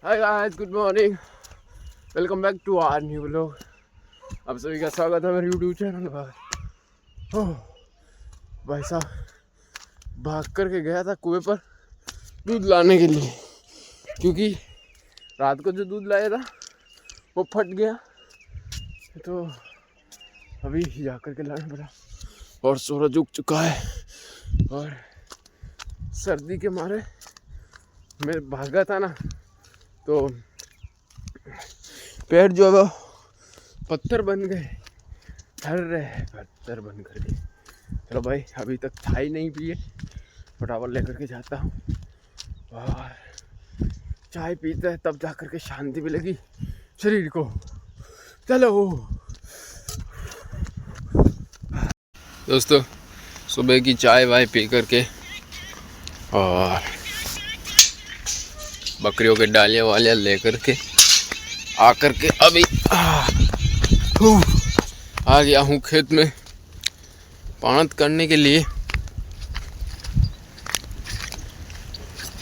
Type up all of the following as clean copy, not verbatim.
Hi guys, good morning, welcome back to our new vlog. आप सभी का स्वागत है मेरे यूट्यूब चैनल पर। भाई साहब भाग करके गया था कुएं पर दूध लाने के लिए, क्योंकि रात को जो दूध लाया था वो फट गया, तो अभी जा कर के लाना पड़ा। और सूरज उग चुका है और सर्दी के मारे मैं भागा था ना, तो पेड़ जो है वो पत्थर बन गए, हर रहे पत्थर बन करके। चलो भाई, अभी तक चाय नहीं पिए, फटाफट लेकर के जाता हूँ और चाय पीते हैं, तब जा करके शांति मिलेगी शरीर को। चलो दोस्तों, सुबह की चाय वाय पी करके और बकरियों के डालियाँ वालियाँ लेकर के आकर के अभी आ गया हूँ खेत में पानत करने के लिए।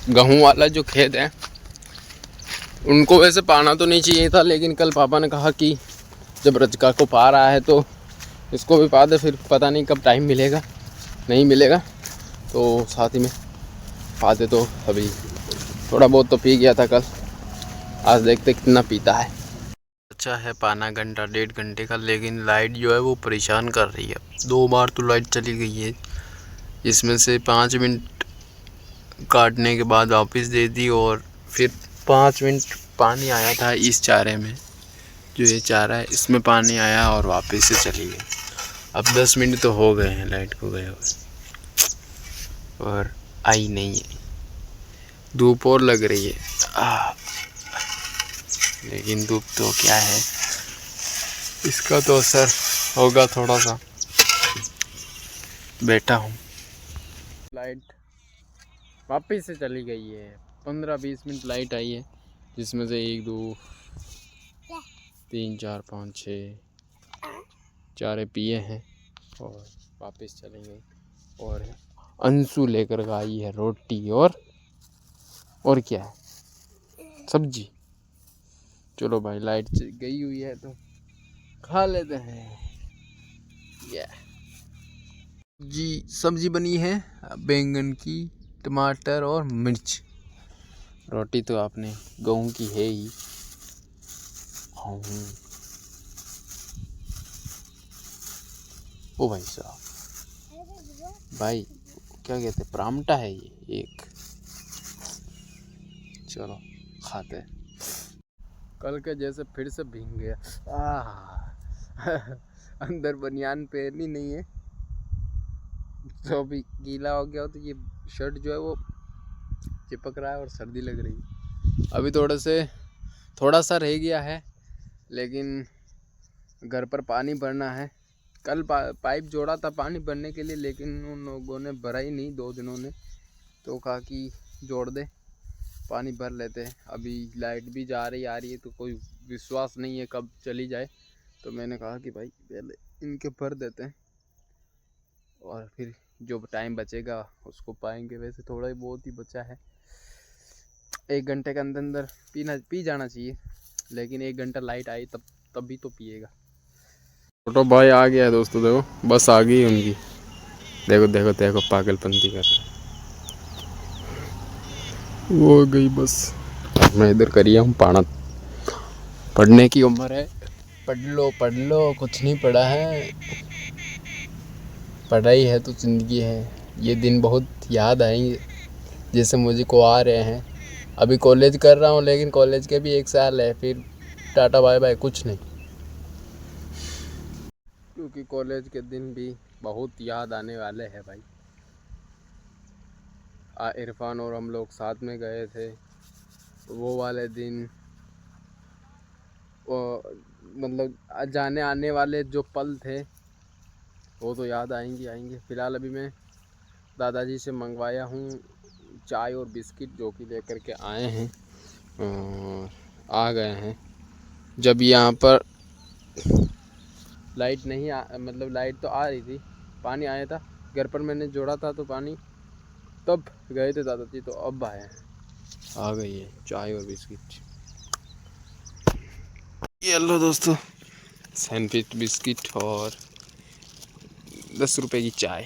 गेहूं वाला जो खेत है उनको वैसे पाना तो नहीं चाहिए था, लेकिन कल पापा ने कहा कि जब रजका को पा रहा है तो इसको भी पा दे, फिर पता नहीं कब टाइम मिलेगा नहीं मिलेगा, तो साथ ही में पा दे। तो अभी थोड़ा बहुत तो पी गया था कल, आज देखते कितना पीता है। अच्छा है पाना घंटा 1.5 घंटे का, लेकिन लाइट जो है वो परेशान कर रही है। 2 बार तो लाइट चली गई है, इसमें से 5 मिनट काटने के बाद वापस दे दी और फिर 5 मिनट पानी आया था इस चारे में, जो ये चारा है इसमें पानी आया और वापस से चली गई। अब 10 मिनट तो हो गए हैं लाइट को गए हुए और आई नहीं है। धूप और लग रही है लेकिन धूप तो क्या है, इसका तो असर होगा थोड़ा सा। बैठा हूँ, लाइट वापस से चली गई है। 15-20 मिनट लाइट आई है, जिसमें से 1 2 3 4 5 6 चारे पिए हैं और वापस चली गई। और अंशु लेकर आई है रोटी और क्या है, सब्जी। चलो भाई, लाइट गई हुई है तो खा लेते हैं। जी, सब्जी बनी है बैंगन की, टमाटर और मिर्च। रोटी तो आपने गेहूं की है ही। ओ भाई साहब, भाई क्या कहते हैं, परामठा है ये एक। चलो खाते हैं। कल के जैसे फिर से भीग गया। अंदर बनियान पहननी नहीं है, तो अभी गीला हो गया हो तो ये शर्ट जो है वो चिपक रहा है और सर्दी लग रही है। अभी थोड़ा सा रह गया है, लेकिन घर पर पानी भरना है। कल पाइप जोड़ा था पानी भरने के लिए, लेकिन उन लोगों ने भरा ही नहीं 2 दिनों ने, तो कहा कि जोड़ दे पानी भर लेते हैं। अभी लाइट भी जा रही आ रही है, तो कोई विश्वास नहीं है कब चली जाए, तो मैंने कहा कि भाई पहले इनके भर देते हैं और फिर जो टाइम बचेगा उसको पाएंगे। वैसे थोड़ा ही बहुत ही बचा है, 1 घंटे के अंदर अंदर पी जाना चाहिए, लेकिन 1 घंटा लाइट आई तभी तो पिएगा। छोटो भाई आ गया है दोस्तों, देखो बस आ गई उनकी। देखो देखो देखो पागलपंती कर रहा है, वो गई बस। मैं इधर करिए हूँ पानत। पढ़ने की उम्र है, पढ़ लो, कुछ नहीं पढ़ा है। पढ़ाई है तो ज़िंदगी है। ये दिन बहुत याद आएंगे जैसे मुझे को आ रहे हैं। अभी कॉलेज कर रहा हूँ, लेकिन कॉलेज के भी 1 साल है, फिर टाटा बाय बाय कुछ नहीं, क्योंकि कॉलेज के दिन भी बहुत याद आने वाले हैं भाई। इरफान और हम लोग साथ में गए थे, वो वाले दिन, मतलब जाने आने वाले जो पल थे वो तो याद आएंगे। फ़िलहाल अभी मैं दादाजी से मंगवाया हूँ चाय और बिस्किट, जो कि लेकर के आए हैं और आ गए हैं। जब यहाँ पर लाइट नहीं मतलब लाइट तो आ रही थी, पानी आया था घर पर, मैंने जोड़ा था तो पानी, तब गए थे दादाजी, तो अब आए हैं। आ गई है चाय और बिस्किट। ये लो दोस्तों, सैंडविच, बिस्किट और 10 रुपए की चाय।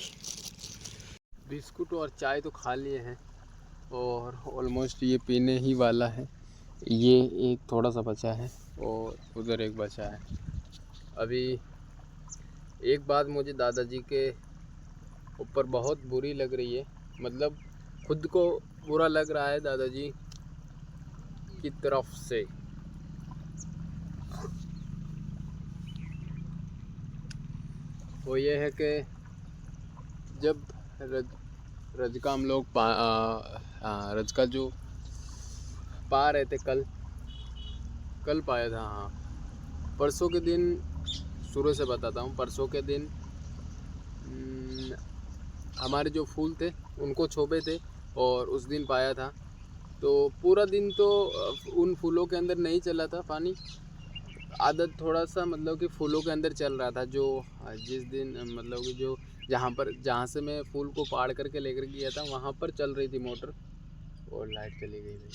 बिस्कुट और चाय तो खा लिए हैं और ऑलमोस्ट ये पीने ही वाला है। ये एक थोड़ा सा बचा है और उधर एक बचा है। अभी एक बात मुझे दादाजी के ऊपर बहुत बुरी लग रही है, मतलब खुद को बुरा लग रहा है दादाजी की तरफ से। वो ये है कि जब रज का हम लोग रज का जो पा रहे थे, कल पाया था, हाँ परसों के दिन, शुरू से बताता हूँ। परसों के दिन हमारे जो फूल थे उनको छोपे थे और उस दिन पाया था। तो पूरा दिन तो उन फूलों के अंदर नहीं चला था पानी, आदत थोड़ा सा मतलब कि फूलों के अंदर चल रहा था। जो जिस दिन मतलब कि जो जहाँ से मैं फूल को पाड़ करके लेकर गया था वहाँ पर चल रही थी मोटर और लाइट चली गई भाई।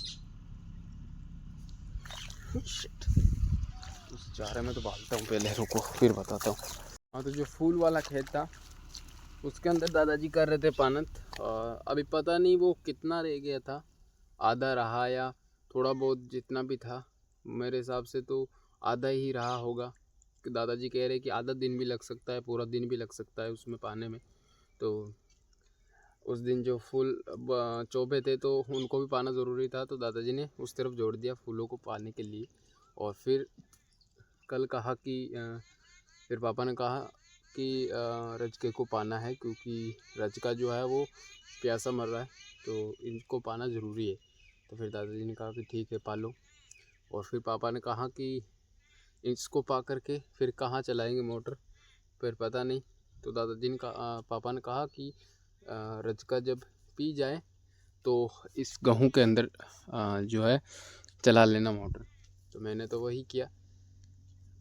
उस चारे में तो डालता हूँ, पहले रुको फिर बताता हूँ। हाँ, तो जो फूल वाला खेत था उसके अंदर दादाजी कर रहे थे पानत। अभी पता नहीं वो कितना रह गया था, आधा रहा या थोड़ा बहुत जितना भी था, मेरे हिसाब से तो आधा ही रहा होगा। कि दादाजी कह रहे कि आधा दिन भी लग सकता है, पूरा दिन भी लग सकता है उसमें पाने में। तो उस दिन जो फूल चौबे थे तो उनको भी पाना ज़रूरी था, तो दादाजी ने उस तरफ जोड़ दिया फूलों को पाने के लिए। और फिर कल कहा कि फिर पापा ने कहा कि रजके को पाना है, क्योंकि रजका जो है वो प्यासा मर रहा है, तो इनको पाना ज़रूरी है। तो फिर दादाजी ने कहा कि ठीक है पालो। और फिर पापा ने कहा कि इसको पा करके फिर कहाँ चलाएंगे मोटर, फिर पता नहीं। तो दादाजी ने पापा ने कहा कि रजका जब पी जाए तो इस गेहूँ के अंदर जो है चला लेना मोटर। तो मैंने तो वही किया।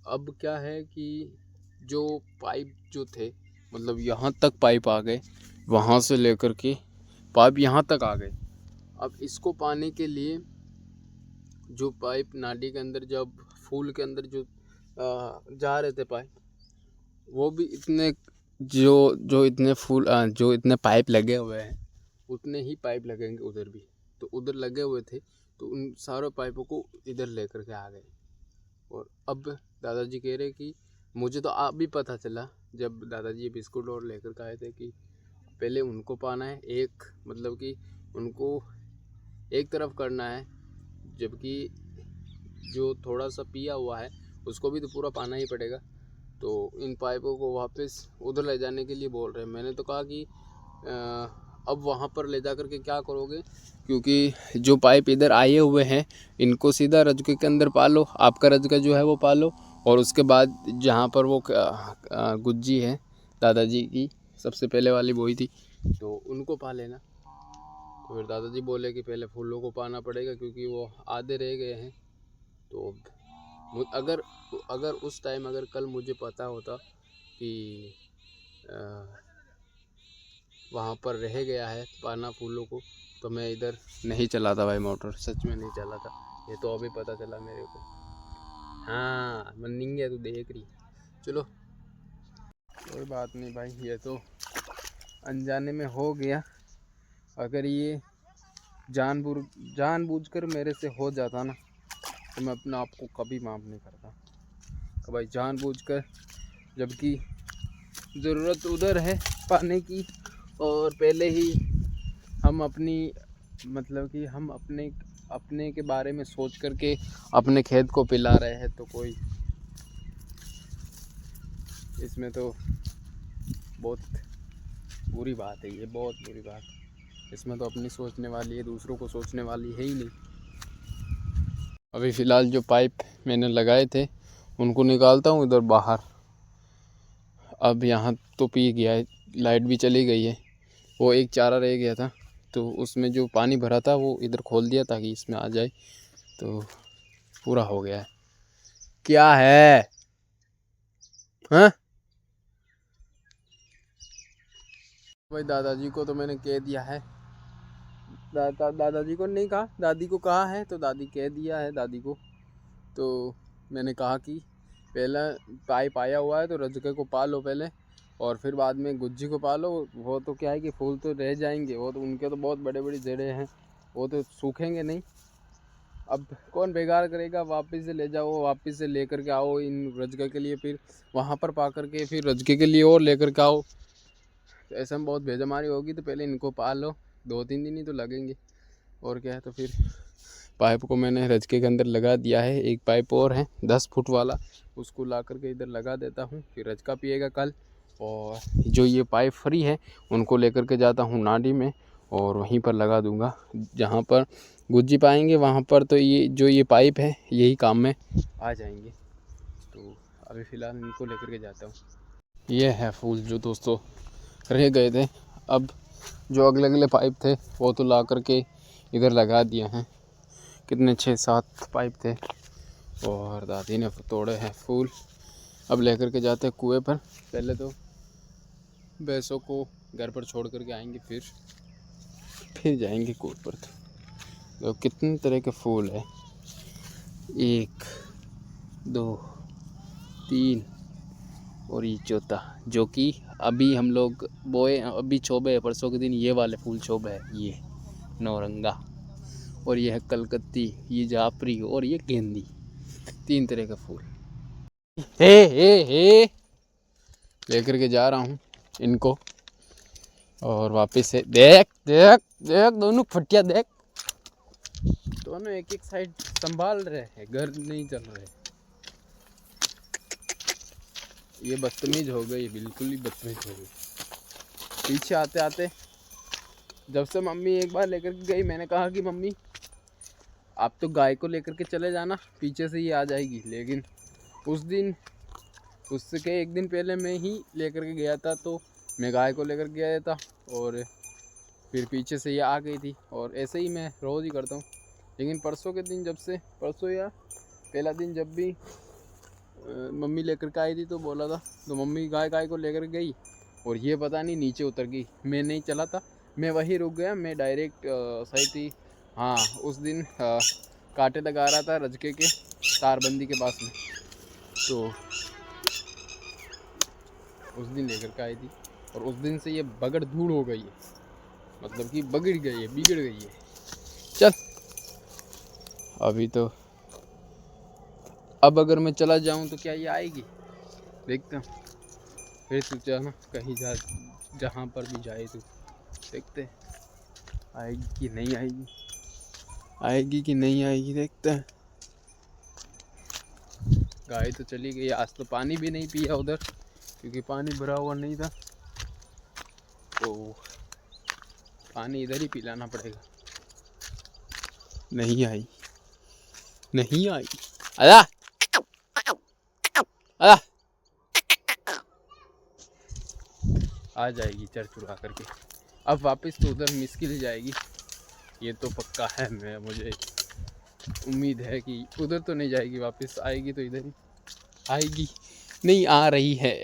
अब क्या है कि जो पाइप जो थे, मतलब यहाँ तक पाइप आ गए, वहाँ से लेकर के पाइप यहाँ तक आ गए। अब इसको पाने के लिए जो पाइप नाली के अंदर, जब फूल के अंदर जो जा रहे थे पाइप, वो भी इतने जो इतने फूल जो इतने पाइप लगे हुए हैं उतने ही पाइप लगेंगे उधर भी। तो उधर लगे हुए थे तो उन सारे पाइपों को इधर लेकर के आ गए। और अब दादाजी कह रहे कि मुझे तो आप भी पता चला जब दादाजी बिस्कुट और लेकर के आए थे कि पहले उनको पाना है, एक मतलब कि उनको एक तरफ करना है, जबकि जो थोड़ा सा पिया हुआ है उसको भी तो पूरा पाना ही पड़ेगा। तो इन पाइपों को वापस उधर ले जाने के लिए बोल रहे हैं। मैंने तो कहा कि अब वहाँ पर ले जा कर के क्या करोगे, क्योंकि जो पाइप इधर आए हुए हैं इनको सीधा रजके के अंदर पालो, आपका रजका जो है वो पालो। और उसके बाद जहाँ पर वो गुज्जी है दादाजी की, सबसे पहले वाली वही थी, तो उनको पा लेना। तो फिर दादाजी बोले कि पहले फूलों को पाना पड़ेगा क्योंकि वो आधे रह गए हैं। तो अगर उस टाइम अगर कल मुझे पता होता कि वहाँ पर रह गया है पाना फूलों को, तो मैं इधर नहीं चलाता भाई मोटर, सच में नहीं चलाता। ये तो अभी पता चला मेरे को। हाँ मनिंग है, तू देख रही। चलो कोई बात नहीं भाई, ये तो अनजाने में हो गया। अगर ये जानबूझकर मेरे से हो जाता ना तो मैं अपने आप को कभी माफ़ नहीं करता। तो भाई जानबूझकर, जबकि ज़रूरत उधर है पाने की, और पहले ही हम अपनी मतलब कि हम अपने के बारे में सोच करके अपने खेत को पिला रहे हैं, तो कोई इसमें तो बहुत बुरी बात है। ये बहुत बुरी बात, इसमें तो अपनी सोचने वाली है, दूसरों को सोचने वाली है ही नहीं। अभी फ़िलहाल जो पाइप मैंने लगाए थे उनको निकालता हूँ इधर बाहर। अब यहाँ तो पी गया है, लाइट भी चली गई है। वो एक चारा रह गया था तो उसमें जो पानी भरा था वो इधर खोल दिया ताकि इसमें आ जाए, तो पूरा हो गया है। क्या है हाँ भाई, दादाजी को तो मैंने कह दिया है। दादाजी को नहीं कहा, दादी को कहा है, तो दादी कह दिया है दादी को। तो मैंने कहा कि पहले पाइप आया हुआ है तो रजके को पालो पहले, और फिर बाद में गुज्जी को पालो। वो तो क्या है कि फूल तो रह जाएंगे, वो तो उनके तो बहुत बड़े बड़ी जड़ें हैं, वो तो सूखेंगे नहीं। अब कौन बेकार करेगा, वापस से ले जाओ, वापस से लेकर के आओ इन रजके के लिए, फिर वहाँ पर पा करके फिर रजके के लिए और लेकर के आओ, तो ऐसा में बहुत बेजमारी होगी। तो पहले इनको पालो, 2-3 दिन ही तो लगेंगे और क्या है। तो फिर पाइप को मैंने रजके के अंदर लगा दिया है, एक पाइप और है 10 फुट वाला, उसको ला करके इधर लगा देता हूँ, फिर रजका पिएगा कल। और जो ये पाइप फ्री है उनको लेकर के जाता हूँ नाडी में और वहीं पर लगा दूँगा। जहाँ पर गुज्जी पाएंगे वहाँ पर तो ये पाइप है यही काम में आ जाएंगे। तो अभी फ़िलहाल इनको लेकर के जाता हूँ। ये है फूल जो दोस्तों रह गए थे, अब जो अगले अगले पाइप थे वो तो ला करके इधर लगा दिए हैं। कितने 6-7 पाइप थे और दादी ने तोड़े हैं फूल। अब लेकर के जाते हैं कुएं पर, पहले तो भैंसों को घर पर छोड़ करके आएंगे, फिर जाएंगे कुएं पर। तो कितने तरह के फूल है, 1 2 3 और ये चौथा, जो कि अभी हम लोग बोए, अभी छोबे है, परसों के दिन ये वाले फूल छोबे है, ये नौरंगा, और ये है कलकत्ती, ये जाफरी और ये गेंदी। 3 तरह का फूल हे लेकर के जा रहा हूँ इनको। और वापस से देख देख देख, दोनों फटिया देख, दोनों एक एक साइड संभाल रहे हैं, घर नहीं चल रहे। ये बदतमीज हो गई, बिल्कुल ही बदतमीज हो गई। पीछे आते आते जब से मम्मी एक बार लेकर के गई, मैंने कहा कि मम्मी आप तो गाय को लेकर के चले जाना, पीछे से ही आ जाएगी। लेकिन उस दिन, उसके एक दिन पहले मैं ही लेकर के गया था, तो मैं गाय को लेकर गया था और फिर पीछे से ये आ गई थी। और ऐसे ही मैं रोज़ ही करता हूँ। लेकिन परसों के दिन, जब से परसों या पहला दिन जब भी मम्मी लेकर के आई थी तो बोला था, तो मम्मी गाय को लेकर गई और ये पता नहीं नीचे उतर गई। मैं नहीं चला था, मैं वहीं रुक गया, मैं डायरेक्ट सही थी। हाँ, उस दिन कांटे लगा रहा था रजके के तारबंदी के पास में, तो उस दिन लेकर के आई थी। और उस दिन से ये बगड़ धूड़ हो गई है, मतलब कि बिगड़ गई है। चल अभी तो, अब अगर मैं चला जाऊं तो क्या ये आएगी, देखता हूँ। फिर तू जाना कहीं जहाँ पर भी जाए तो देखते आएगी कि नहीं आएगी, आएगी कि नहीं आएगी, देखते हैं। गाय तो चली गई। आज तो पानी भी नहीं पिया उधर, क्योंकि पानी भरा हुआ नहीं था, तो पानी इधर ही पिलाना पड़ेगा। नहीं आई, नहीं आई, आजा आजा, आ जाएगी चर चुरा करके। अब वापस तो उधर मुश्किल जाएगी, ये तो पक्का है। मुझे उम्मीद है कि उधर तो नहीं जाएगी, वापस आएगी तो इधर ही आएगी। नहीं आ रही है,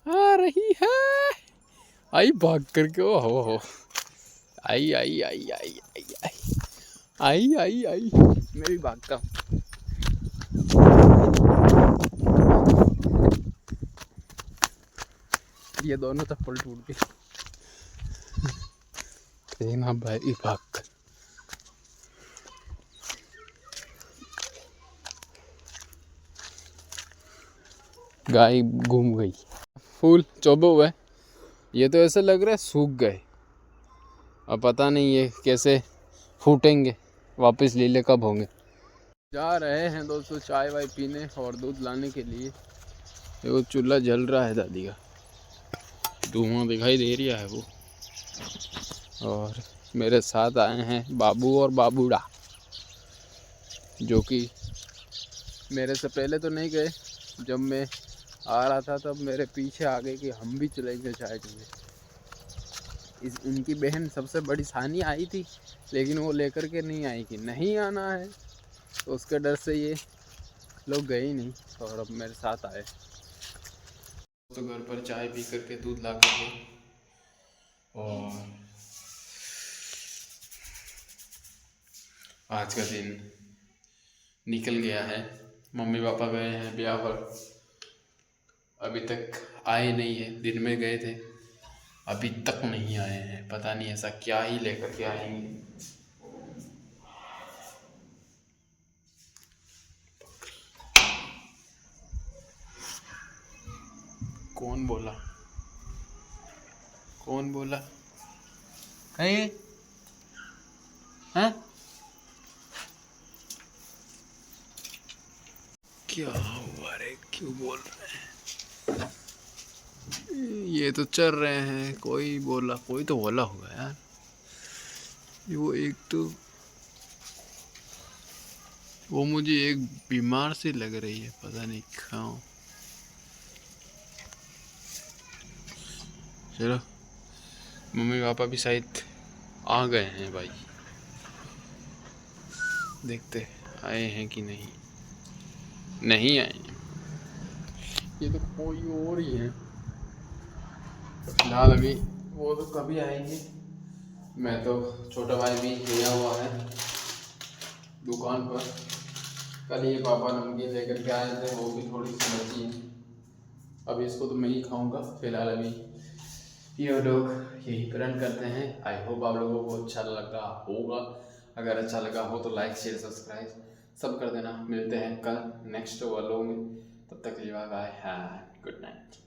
आ रही है, आई भाग करके। ओ हो, आई आई आई आई आई आई आई आई, मैं भी भागता हूँ। ये दोनों चप्पल टूट गए, देखना भाई भाग। गाय घूम गई। फूल चौबे हुए, ये तो ऐसा लग रहा है सूख गए। अब पता नहीं ये कैसे फूटेंगे, वापस लीले कब होंगे। जा रहे हैं दोस्तों चाय वाय पीने और दूध लाने के लिए। वो चूल्हा जल रहा है दादी का, धुआं दिखाई दे रहा है वो। और मेरे साथ आए हैं बाबू और बाबूड़ा, जो कि मेरे से पहले तो नहीं गए। जब मैं आ रहा था तब मेरे पीछे आ गए कि हम भी चलेंगे चाय पीने। इनकी बहन सबसे बड़ी सानी आई थी, लेकिन वो लेकर के नहीं आई कि नहीं आना है, तो उसके डर से ये लोग गए ही नहीं। और अब मेरे साथ आए तो घर पर चाय पी करके, दूध ला करके, और आज का दिन निकल गया है। मम्मी पापा गए हैं ब्याह पर, अभी तक आए नहीं है। दिन में गए थे, अभी तक नहीं आए हैं। पता नहीं ऐसा क्या ही लेकर के आएंगे। कौन बोला? कौन बोला? कहीं हैं? क्या हुआ रे, क्यों बोल रहे हैं? ये तो चल रहे हैं, कोई तो बोला होगा यार। वो एक तो वो मुझे एक बीमार सी लग रही है, पता नहीं क्यों। चलो, मम्मी पापा भी शायद आ गए हैं भाई, देखते आए हैं कि नहीं। नहीं आए हैं, ये तो कोई और ही है। फिलहाल अभी वो तो कभी आएंगे। मैं तो, छोटा भाई भी गया हुआ है दुकान पर। कल ये पापा नमकीन लेकर के आए थे, वो भी थोड़ी सी बची है। अभी इसको तो मैं ही खाऊंगा। फिलहाल अभी ये लोग यही प्रण करते हैं। आई होप आप लोगों को अच्छा लगा होगा। अगर अच्छा लगा हो तो लाइक शेयर सब्सक्राइब सब कर देना। मिलते हैं कल नेक्स्ट वालों में, तब तक के लिए बाय बाय, गुड नाइट।